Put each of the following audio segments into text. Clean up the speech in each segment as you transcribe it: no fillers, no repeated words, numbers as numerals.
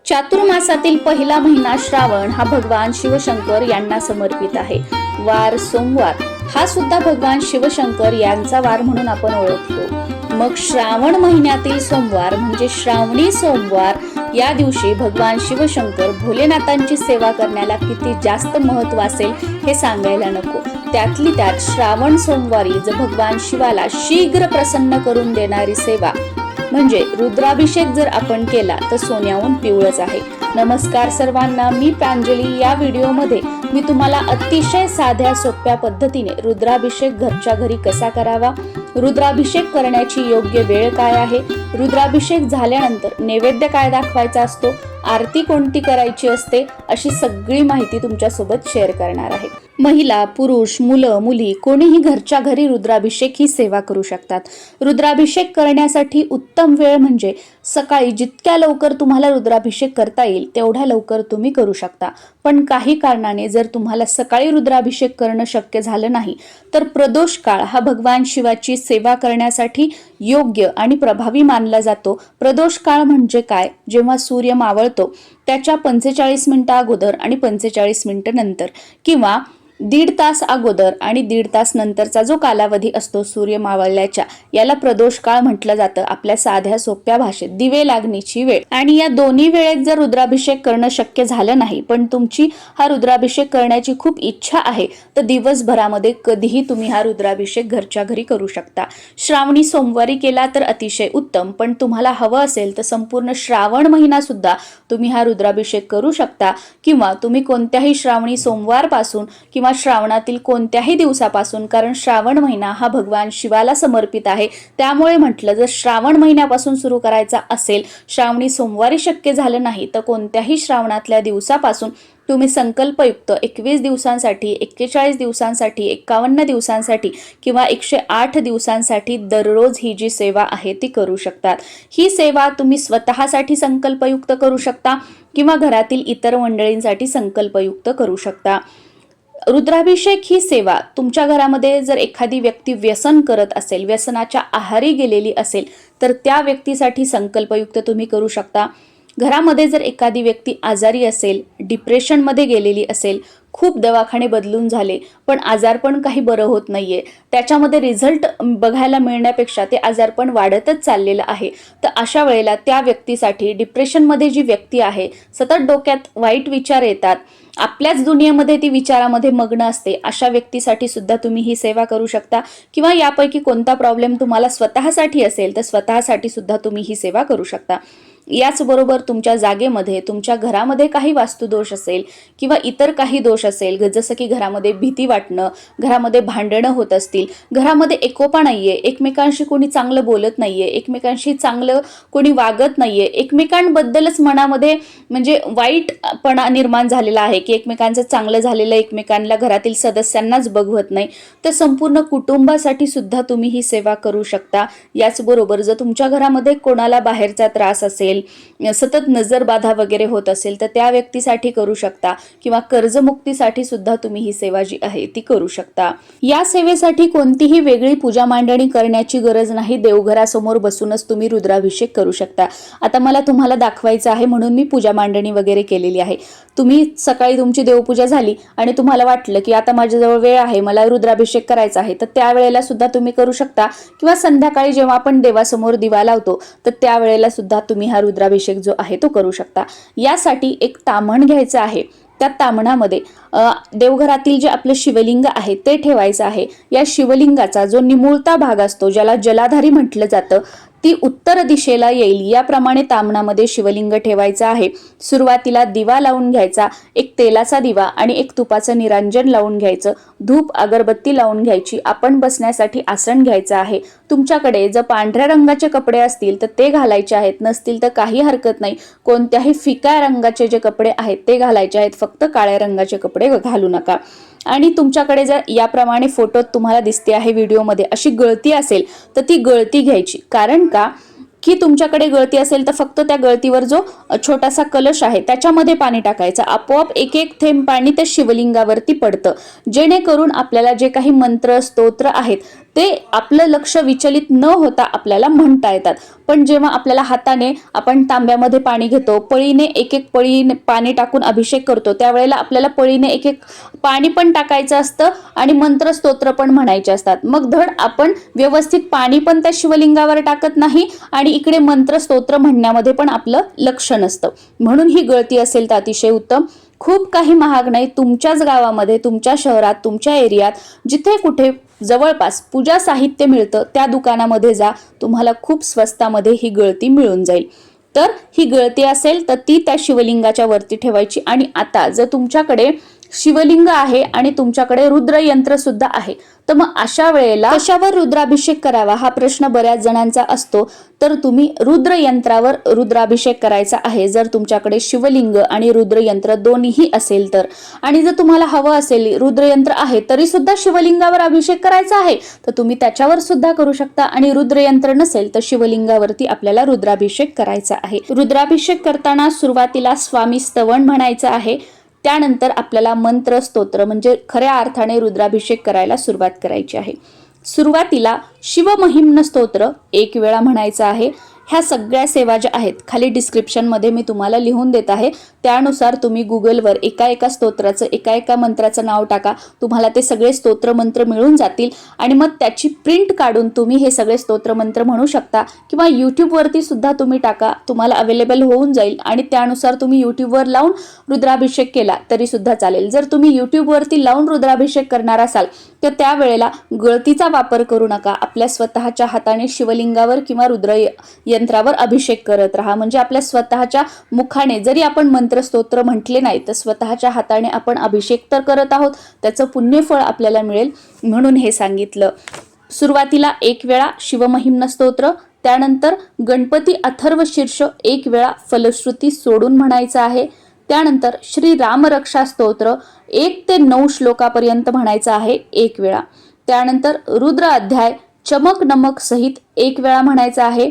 चातुर्मासातील पहिला महिना श्रावण हा भगवान शिवशंकर यांना समर्पित आहे। वार सोमवार हा सुद्धा भगवान शिवशंकर यांचा वार म्हणून आपण ओळखतो। मग श्रावण महिन्यातील सोमवार म्हणजे श्रावणी सोमवार या दिवशी भगवान शिवशंकर भोलेनाथांची सेवा करण्याला किती जास्त महत्त्व असेल हे सांगायला नको। त्यातली त्यात श्रावण सोमवारी जर भगवान शिवाला शीघ्र प्रसन्न करून देणारी सेवा म्हणजे रुद्राभिषेक जर आपण केला तर सोन्याहून पिवळच आहे। नमस्कार सर्वांना, मी प्रांजली। या व्हिडिओमध्ये मी तुम्हाला अतिशय साध्या सोप्या पद्धतीने रुद्राभिषेक घरच्या घरी कसा करावा, रुद्राभिषेक करण्याची योग्य वेळ काय आहे, रुद्राभिषेक झाल्यानंतर नैवेद्य काय दाखवायचा असतो, आरती कोणती करायची असते, अशी सगळी माहिती तुमच्या सोबत शेअर करणार आहे। महिला, पुरुष, मुलं, मुली कोणीही घरच्या घरी रुद्राभिषेक ही सेवा करू शकतात। रुद्राभिषेक करण्यासाठी उत्तम वेळ म्हणजे सकाळी जितक्या लवकर तुम्हाला रुद्राभिषेक करता येईल तेवढ्या लवकर तुम्ही करू शकता। पण काही कारणाने जर तुम्हाला सकाळी रुद्राभिषेक करणं शक्य झालं नाही तर प्रदोष काळ हा भगवान शिवाची सेवा करण्यासाठी योग्य आणि प्रभावी मानला जातो। प्रदोष काळ म्हणजे काय? जेव्हा सूर्य मावळतो त्याच्या 45 मिनिटं अगोदर आणि 45 मिनिटं नंतर, किंवा 1.5 तास अगोदर आणि 1.5 तास नंतरचा जो कालावधी असतो सूर्य मावळल्याच्या, याला प्रदोष काळ म्हटलं जातं आपल्या साध्या सोप्या भाषेत। दिवे लागण्याची वेळ आणि या दोन्ही वेळेत जर रुद्राभिषेक करणं शक्य झालं नाही पण तुमची हा रुद्राभिषेक करण्याची खूप इच्छा आहे तर दिवसभरामध्ये कधीही तुम्ही हा रुद्राभिषेक घरच्या घरी करू शकता। श्रावणी सोमवारी केला तर अतिशय उत्तम, पण तुम्हाला हवं असेल तर संपूर्ण श्रावण महिना सुद्धा तुम्ही हा रुद्राभिषेक करू शकता, किंवा तुम्ही कोणत्याही श्रावणी सोमवार पासून किंवा श्रावणातील कोणत्याही दिवसापासून, कारण श्रावण महिना हा भगवान शिवाला समर्पित आहे त्यामुळे म्हटलं जर श्रावण महिन्यापासून सुरू करायचा असेल, श्रावणी सोमवारी शक्य झालं नाही तर कोणत्याही श्रावणातल्या दिवसापासून तुम्ही संकल्पयुक्त 21 दिवसांसाठी, 41 दिवसांसाठी, 51 दिवसांसाठी किंवा 108 दिवसांसाठी दररोज ही जी सेवा आहे ती करू शकतात। ही सेवा तुम्ही स्वतःसाठी संकल्पयुक्त करू शकता किंवा घरातील इतर मंडळींसाठी संकल्पयुक्त करू शकता। रुद्राभिषेक ही सेवा तुमच्या घरामध्ये जर एखादी व्यक्ती व्यसन करत असेल, व्यसनाच्या आहारी गेलेली असेल तर त्या व्यक्तीसाठी संकल्पयुक्त तुम्ही करू शकता। घरामध्ये जर एखादी व्यक्ती आजारी असेल, डिप्रेशनमध्ये गेलेली असेल, खूप दवाखाने बदलून झाले पण आजारपण काही बरं होत नाहीये, त्याच्यामध्ये रिझल्ट बघायला मिळण्यापेक्षा ते आजारपण वाढतच चाललेलं आहे, तर अशा वेळेला त्या व्यक्तीसाठी, डिप्रेशनमध्ये जी व्यक्ती आहे, सतत डोक्यात वाईट विचार येतात, आपल्याच दुनियेमध्ये ती विचारामध्ये मग्न असते, अशा व्यक्तीसाठी सुद्धा तुम्ही ही सेवा करू शकता। किंवा यापैकी कोणता प्रॉब्लेम तुम्हाला स्वतःसाठी असेल तर स्वतःसाठी सुद्धा तुम्ही ही सेवा करू शकता। याचबरोबर तुमच्या जागेमध्ये, तुमच्या घरामध्ये काही वास्तुदोष असेल किंवा इतर काही दोष असेल, जसं की घरामध्ये भीती वाटणं, घरामध्ये भांडणं होत असतील, घरामध्ये एकोपा नाहीये, एकमेकांशी कोणी चांगलं बोलत नाहीये, एकमेकांशी चांगलं कोणी वागत नाहीये, एकमेकांबद्दलच मनामध्ये म्हणजे वाईटपणा निर्माण झालेला आहे की एकमेकांचं चांगलं झालेलं एकमेकांना घरातील सदस्यांनाच बघवत नाही, तर संपूर्ण कुटुंबासाठी सुद्धा तुम्ही ही सेवा करू शकता। याचबरोबर जर तुमच्या घरामध्ये कोणाला बाहेरचा त्रास असेल, सतत नजरबाधा वगैरे होत असेल तर त्या व्यक्तीसाठी करू शकता, किंवा कर्जमुक्तीसाठी सुद्धा तुम्ही ही सेवा जी आहे ती करू शकता। या सेवेसाठी कोणतीही वेगळी पूजा मांडणी करण्याची गरज नाही, देवघरासमोर बसूनच तुम्ही रुद्राभिषेक करू शकता। आता मला तुम्हाला दाखवायचं आहे म्हणून मी पूजा मांडणी वगैरे केलेली आहे। तुम्ही सकाळी तुमची देवपूजा झाली आणि तुम्हाला वाटलं की आता माझ्याजवळ वेळ आहे, मला रुद्राभिषेक करायचा आहे, तर त्यावेळेला सुद्धा तुम्ही करू शकता, किंवा संध्याकाळी जेव्हा आपण देवासमोर दिवा लावतो तर त्यावेळेला सुद्धा तुम्ही हा रुद्राभिषेक जो आहे तो करू शकता। यासाठी एक ताम्हण घ्यायचं आहे, त्या ताम्हणामध्ये देवघरातील जे आपलं शिवलिंग आहे ते ठेवायचं आहे। या शिवलिंगाचा जो निमुळता भाग असतो, ज्याला जलाधारी म्हटलं जातं, ती उत्तर दिशेला येईल याप्रमाणे ताम्हणामध्ये शिवलिंग ठेवायचं आहे। सुरुवातीला दिवा लावून घ्यायचा, एक तेलाचा दिवा आणि एक तुपाचं निरांजन लावून घ्यायचं, धूप अगरबत्ती लावून घ्यायची, आपण बसण्यासाठी आसन घ्यायचं आहे। तुमच्याकडे जर पांढऱ्या रंगाचे कपडे असतील तर ते घालायचे आहेत, नसतील तर काही हरकत नाही, कोणत्याही फिक्या रंगाचे जे कपडे आहेत ते घालायचे आहेत, फक्त काळ्या रंगाचे कपडे घालू नका। आणि तुमच्याकडे जर याप्रमाणे फोटोत तुम्हाला दिसते आहे व्हिडिओमध्ये अशी गळती असेल तर ती गळती घ्यायची, कारण का की तुमच्याकडे गळती असेल तर फक्त त्या गळतीवर जो छोटासा कलश आहे त्याच्यामध्ये पाणी टाकायचं, आपोआप एक एक थेंब पाणी त्या शिवलिंगावरती पडतं, जेणेकरून आपल्याला जे काही मंत्र स्तोत्र आहेत ते आपलं लक्ष विचलित न होता आपल्याला म्हणता येतात. पण जेव्हा आपल्याला हाताने आपण तांब्यामध्ये पाणी घेतो, पळीने एक एक पळी पाणी टाकून अभिषेक करतो, त्यावेळेला आपल्याला पळीने एक एक पाणी पण टाकायचं असतं आणि मंत्र स्तोत्र पण म्हणायचे असतात. मग धड आपण व्यवस्थित पाणी पण त्या शिवलिंगावर टाकत नाही आणि इकडे मंत्र स्तोत्र म्हणण्यामध्ये पण आपलं लक्ष नसतं. म्हणून ही गळती असेल तर अतिशय उत्तम. खूप काही महाग नाही, तुमच्याच गावामध्ये, तुमच्या शहरात, तुमच्या एरियात जिथे कुठे जवळपास पूजा साहित्य मिळतं त्या दुकानामध्ये जा, तुम्हाला खूप स्वस्तामध्ये ही गळती मिळून जाईल. तर ही गळती असेल तर ती त्या शिवलिंगाच्या वरती ठेवायची. आणि आता जर तुमच्याकडे शिवलिंग आहे आणि तुमच्याकडे रुद्र यंत्र सुद्धा आहे, तर मग अशा वेळेला कशावर रुद्राभिषेक करावा हा प्रश्न बऱ्याच जणांचा असतो. तर तुम्ही रुद्र यंत्रावर रुद्राभिषेक करायचा आहे, जर तुमच्याकडे शिवलिंग आणि रुद्र यंत्र दोन्हीही असेल तर. आणि जर तुम्हाला हवं असेल, रुद्र यंत्र आहे तरी सुद्धा शिवलिंगावर अभिषेक करायचा आहे, तर तुम्ही त्याच्यावर सुद्धा करू शकता. आणि रुद्र यंत्र नसेल तर शिवलिंगावरती आपल्याला रुद्राभिषेक करायचा आहे. रुद्राभिषेक करताना सुरुवातीला स्वामी स्तवन म्हणायचं आहे, त्यानंतर आपल्याला मंत्र स्तोत्र म्हणजे खऱ्या अर्थाने रुद्राभिषेक करायला सुरुवात करायची आहे. सुरुवातीला शिवमहिम्न स्तोत्र 1 वेळा म्हणायचं आहे. ह्या सगळ्या सेवा ज्या आहेत खाली डिस्क्रिप्शनमध्ये मी तुम्हाला लिहून देत आहे, त्यानुसार तुम्ही गुगलवर एका स्तोत्राचं एका मंत्राचं नाव टाका, तुम्हाला ते सगळे स्तोत्र मंत्र मिळून जातील. आणि मग त्याची प्रिंट काढून तुम्ही हे सगळे स्तोत्र मंत्र म्हणू शकता, किंवा यूट्यूबवरती सुद्धा तुम्ही टाका, तुम्हाला अवेलेबल होऊन जाईल. आणि त्यानुसार तुम्ही यूट्यूबवर लावून रुद्राभिषेक केला तरी सुद्धा चालेल. जर तुम्ही यूट्यूबवरती लावून रुद्राभिषेक करणार असाल तर त्यावेळेला गळतीचा वापर करू नका. आपल्या स्वतःच्या हाताने शिवलिंगावर किंवा रुद्र यंत्रावर अभिषेक करत राहा. म्हणजे आपल्या स्वतःच्या मुखाने जरी आपण मंत्र स्तोत्र म्हटले नाही तर स्वतःच्या हाताने आपण अभिषेक तर करत आहोत, त्याचं पुण्यफळ आपल्याला मिळेल म्हणून हे सांगितलं. सुरुवातीला 1 वेळा शिवमहिम्न स्तोत्र, त्यानंतर गणपती अथर्व शीर्ष 1 वेळा फलश्रुती सोडून म्हणायचं आहे. त्यानंतर श्री रामरक्षा स्तोत्र 1 ते 9 श्लोकापर्यंत म्हणायचं आहे 1 वेळा. त्यानंतर रुद्र अध्याय चमक नमक सहित 1 वेळा म्हणायचा आहे.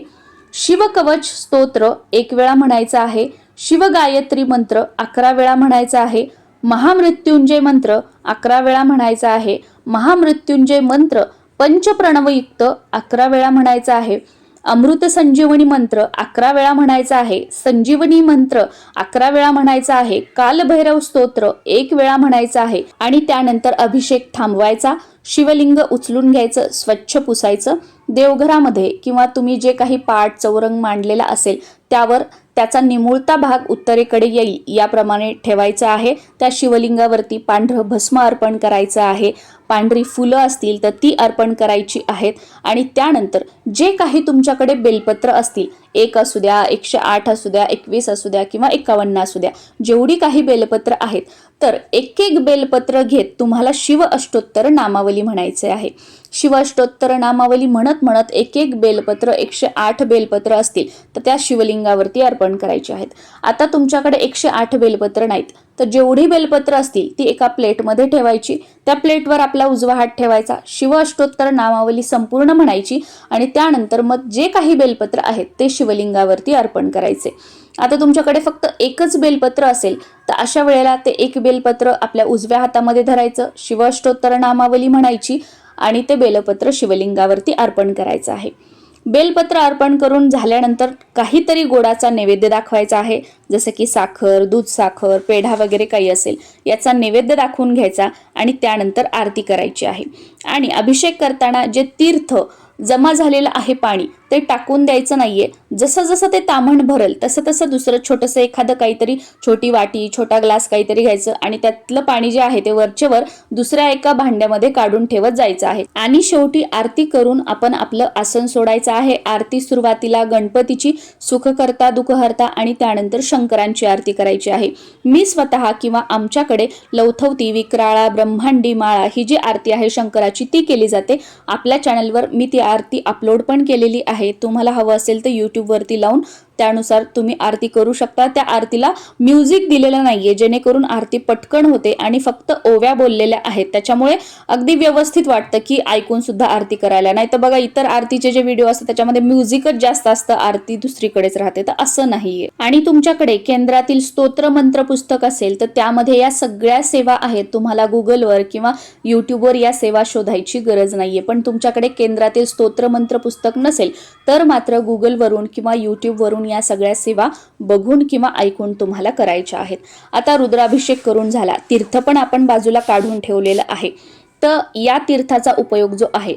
शिवकवच स्तोत्र 1 वेळा म्हणायचा आहे. शिवगायत्री मंत्र 11 वेळा म्हणायचा आहे. महामृत्युंजय मंत्र 11 वेळा म्हणायचा आहे. महामृत्युंजय मंत्र पंचप्रणवयुक्त 11 वेळा म्हणायचा आहे. अमृत संजीवनी मंत्र 11 वेळा म्हणायचा आहे. संजीवनी मंत्र 11 वेळा म्हणायचा आहे. कालभैरव स्तोत्र 1 वेळा म्हणायचा आहे. आणि त्यानंतर अभिषेक थांबवायचा, शिवलिंग उचलून घ्यायचं, स्वच्छ पुसायचं. देवघरामध्ये किंवा तुम्ही जे काही पाट चौरंग मांडलेला असेल त्यावर त्याचा निमुळता भाग उत्तरेकडे येईल याप्रमाणे ठेवायचा आहे. त्या शिवलिंगावरती पांढरं भस्म अर्पण करायचं आहे. पांढरी फुलं असतील तर ती अर्पण करायची आहेत. आणि त्यानंतर जे काही तुमच्याकडे बेलपत्र असतील, 1 असू द्या, 108 असू द्या, 21 असू द्या किंवा 51 असू द्या, जेवढी काही बेलपत्र आहेत तर एक बेलपत्र घेत तुम्हाला शिव अष्टोत्तर नामावली म्हणायचे आहे. शिव अष्टोत्तर नामावली म्हणत म्हणत एक बेलपत्र 108 बेलपत्र असतील तर त्या शिवलिंगावरती अर्पण करायचे आहेत. आता तुमच्याकडे 108 बेलपत्र नाहीत तर जेवढी बेलपत्र असतील ती एका प्लेटमध्ये ठेवायची. त्या प्लेटवर आपला उजवा हात ठेवायचा, शिव अष्टोत्तर नामावली संपूर्ण म्हणायची आणि त्यानंतर मग जे काही बेलपत्र आहेत ते शिवलिंगावरती अर्पण करायचे. आता तुमच्याकडे फक्त एकच बेलपत्र असेल तर अशा वेळेला ते 1 बेलपत्र आपल्या उजव्या हातामध्ये धरायचं, शिव अष्टोत्तर नामावली म्हणायची आणि ते बेलपत्र शिवलिंगावरती अर्पण करायचं आहे. बेलपत्र अर्पण करून झाल्यानंतर काहीतरी गोडाचा नैवेद्य दाखवायचा आहे, जसं की साखर, दूध साखर, पेढा वगैरे काही असेल याचा नैवेद्य दाखवून घ्यायचा आणि त्यानंतर आरती करायची आहे. आणि अभिषेक करताना जे तीर्थ जमा झालेलं आहे पाणी ते टाकून द्यायचं नाहीये. जसं जसं ते ताम्हण भरल तसं तसं दुसरं छोटंसं एखादं काहीतरी छोटी वाटी, छोटा ग्लास काहीतरी घ्यायचं आणि त्यातलं पाणी जे आहे ते वरचेवर दुसऱ्या एका भांड्यामध्ये काढून ठेवत जायचं आहे. आणि शेवटी आरती करून आपण आपलं आसन सोडायचं आहे. आरती सुरुवातीला गणपतीची, सुखकर्ता दुःखहर्ता आणि त्यानंतर शंकरांची आरती करायची आहे. मी स्वतः किंवा आमच्याकडे लवथवती, विक्राळा, ब्रह्मांडी माळा ही जी आरती आहे शंकराची ती केली जाते. आपल्या चॅनलवर मी ती आरती अपलोड पण केलेली आहे. तुम्हाला हवं असेल तर यूट्यूबवरती लावून त्यानुसार तुम्ही आरती करू शकता। त्या आरतीला म्युझिक दिलेलं नाहीये, जेणेकरून आरती पटकन होते आणि फक्त ओव्या बोललेल्या आहेत, त्याच्यामुळे अगदी व्यवस्थित वाटतं की ऐकून सुद्धा आरती करायला। नाही तर बघा इतर आरतीचे जे व्हिडिओ असतात त्याच्यामध्ये म्युझिकच जास्त असतं, आरती दुसरीकडेच राहते, तर असं नाहीये। आणि तुमच्याकडे केंद्रातील स्तोत्र मंत्र पुस्तक असेल तर त्यामध्ये या सगळ्या सेवा आहेत। तुम्हाला गुगलवर किंवा युट्यूबवर या सेवा शोधायची गरज नाहीये। पण तुमच्याकडे केंद्रातील स्तोत्र मंत्र पुस्तक नसेल तर मात्र गुगलवरून किंवा युट्यूबवरून या सगळ्या सेवा बघून किंवा ऐकून तुम्हाला करायच्या आहेत। आता रुद्राभिषेक करून झाला, तीर्थ पण आपण बाजूला काढून ठेवलेलं आहे। तर या तीर्थाचा उपयोग जो आहे,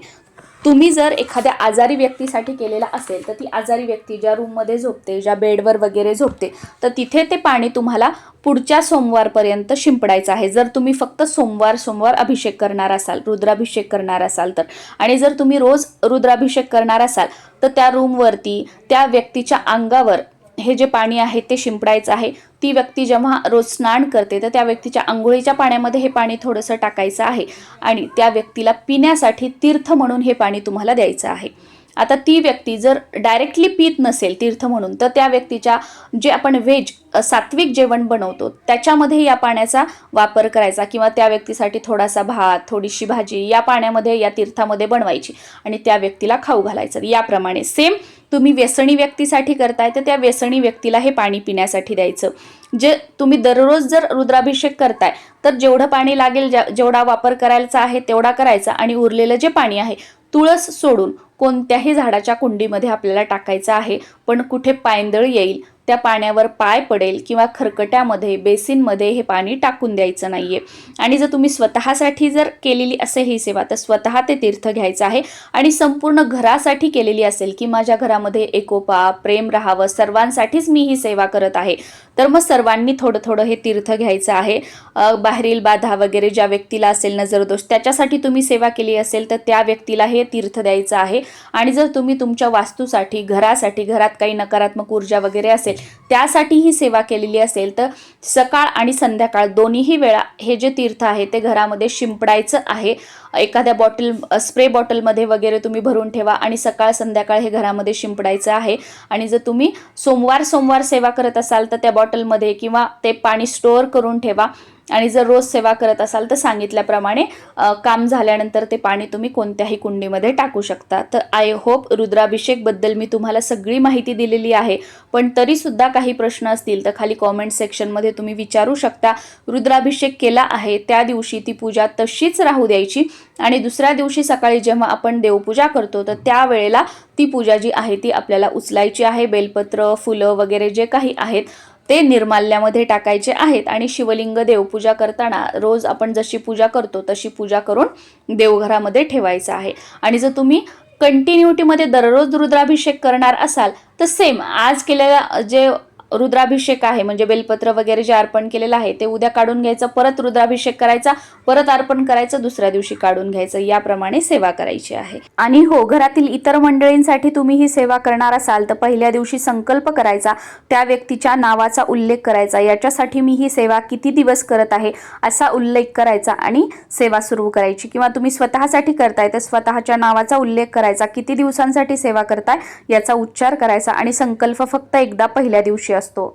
तुम्ही जर एखाद्या आजारी व्यक्तीसाठी केलेला असेल तर ती आजारी व्यक्ती ज्या रूममध्ये झोपते, ज्या बेडवर वगैरे झोपते, तर तिथे ते पाणी तुम्हाला पुढच्या सोमवारपर्यंत शिंपडायचं आहे। जर तुम्ही फक्त सोमवार अभिषेक करणार असाल, रुद्राभिषेक करणार असाल तर, आणि जर तुम्ही रोज रुद्राभिषेक करणार असाल तर त्या रूमवरती त्या व्यक्तीच्या अंगावर हे जे पाणी आहे ते शिंपडायचं आहे। ती व्यक्ती जेव्हा रोज स्नान करते तर त्या व्यक्तीच्या अंघोळीच्या पाण्यामध्ये हे पाणी थोडंसं टाकायचं आहे आणि त्या व्यक्तीला पिण्यासाठी तीर्थ म्हणून हे पाणी तुम्हाला द्यायचं आहे। आता ती व्यक्ती जर डायरेक्टली पीत नसेल तीर्थ म्हणून, तर त्या व्यक्तीच्या जे आपण व्हेज सात्विक जेवण बनवतो त्याच्यामध्ये या पाण्याचा वापर करायचा, किंवा त्या व्यक्तीसाठी थोडासा भात, थोडीशी भाजी या पाण्यामध्ये, या तीर्थामध्ये बनवायची आणि त्या व्यक्तीला खाऊ घालायचं। याप्रमाणे सेम तुम्ही व्यसनी व्यक्तीसाठी करताय तर त्या व्यसनी व्यक्तीला हे पाणी पिण्यासाठी द्यायचं। जे तुम्ही दररोज जर रुद्राभिषेक करताय तर जेवढं पाणी लागेल, जेवढा वापर करायचा आहे तेवढा करायचा, आणि उरलेलं जे पाणी आहे तुळस सोडून कोणत्याही झाडाच्या कुंडीमध्ये आपल्याला टाकायचं आहे। पण कुठे पायंदळ येईल, त्या पाण्यावर पाय पडेल किंवा खरकट्यामध्ये, बेसिनमध्ये हे पाणी टाकून द्यायचं नाहीये। आणि जर तुम्ही स्वतःसाठी जर केलेली असेल ही सेवा तर स्वतः ते तीर्थ घ्यायचं आहे। आणि संपूर्ण घरासाठी केलेली असेल की माझ्या घरामध्ये एकोपा, प्रेम राहावं, सर्वांसाठीच मी ही सेवा करत आहे, तर मग सर्वांनी थोडं थोडं हे तीर्थ घ्यायचं आहे। बाहेरील बाधा वगैरे ज्या व्यक्तीला असेल, नजरदोष, त्याच्यासाठी तुम्ही सेवा केली असेल तर त्या व्यक्तीला हे तीर्थ द्यायचं आहे। आणि जर तुम्ही तुमच्या वास्तूसाठी, घरासाठी, घरात काही नकारात्मक ऊर्जा वगैरे असेल त्यासाठी ही सेवा केलेली असेल तर सकाळ आणि संध्याकाळ दोन्हीही वेळा हे जे तीर्थ आहे ते घरामध्ये शिंपडायचं आहे। एखाद्या स्प्रे बॉटलमध्ये वगैरे तुम्ही भरून ठेवा आणि सकाळ संध्याकाळ हे घरामध्ये शिंपडायचं आहे। आणि जर तुम्ही सोमवार सेवा करत असाल तर त्या बॉटलमध्ये किंवा ते पाणी स्टोअर करून ठेवा। आणि जर रोज सेवा करत असाल तर सांगितल्याप्रमाणे काम झाल्यानंतर ते पाणी तुम्ही कोणत्याही कुंडीमध्ये टाकू शकता। तर आय होप रुद्राभिषेक बद्दल मी तुम्हाला सगळी माहिती दिलेली आहे, पण तरी सुद्धा काही प्रश्न असतील तर खाली कॉमेंट सेक्शनमध्ये तुम्ही विचारू शकता। रुद्राभिषेक केला आहे त्या दिवशी ती पूजा तशीच राहू द्यायची आणि दुसऱ्या दिवशी सकाळी जेव्हा आपण देवपूजा करतो तर त्यावेळेला ती पूजा जी आहे ती आपल्याला उचलायची आहे। बेलपत्र, फुलं वगैरे जे काही आहेत ते निर्माल्यामध्ये टाकायचे आहेत आणि शिवलिंग देवपूजा करताना रोज आपण जशी पूजा करतो तशी पूजा करून देवघरामध्ये ठेवायचं आहे। आणि जर तुम्ही कंटिन्युटीमध्ये दररोज रुद्राभिषेक करणार असाल तर सेम आज केलेला जे रुद्राभिषेक आहे म्हणजे बेलपत्र वगैरे जे अर्पण केलेलं आहे ते उद्या काढून घ्यायचं, परत रुद्राभिषेक करायचा, परत अर्पण करायचं, दुसऱ्या दिवशी काढून घ्यायचं, याप्रमाणे सेवा करायची आहे। आणि हो, घरातील इतर मंडळींसाठी तुम्ही ही सेवा करणार असाल तर पहिल्या दिवशी संकल्प करायचा, त्या व्यक्तीच्या नावाचा उल्लेख करायचा, याच्यासाठी मी ही सेवा किती दिवस करत आहे असा उल्लेख करायचा आणि सेवा सुरू करायची। किंवा तुम्ही स्वतःसाठी करताय तर स्वतःच्या नावाचा उल्लेख करायचा, किती दिवसांसाठी सेवा करताय याचा उच्चार करायचा आणि संकल्प फक्त एकदा पहिल्या दिवशी असतो।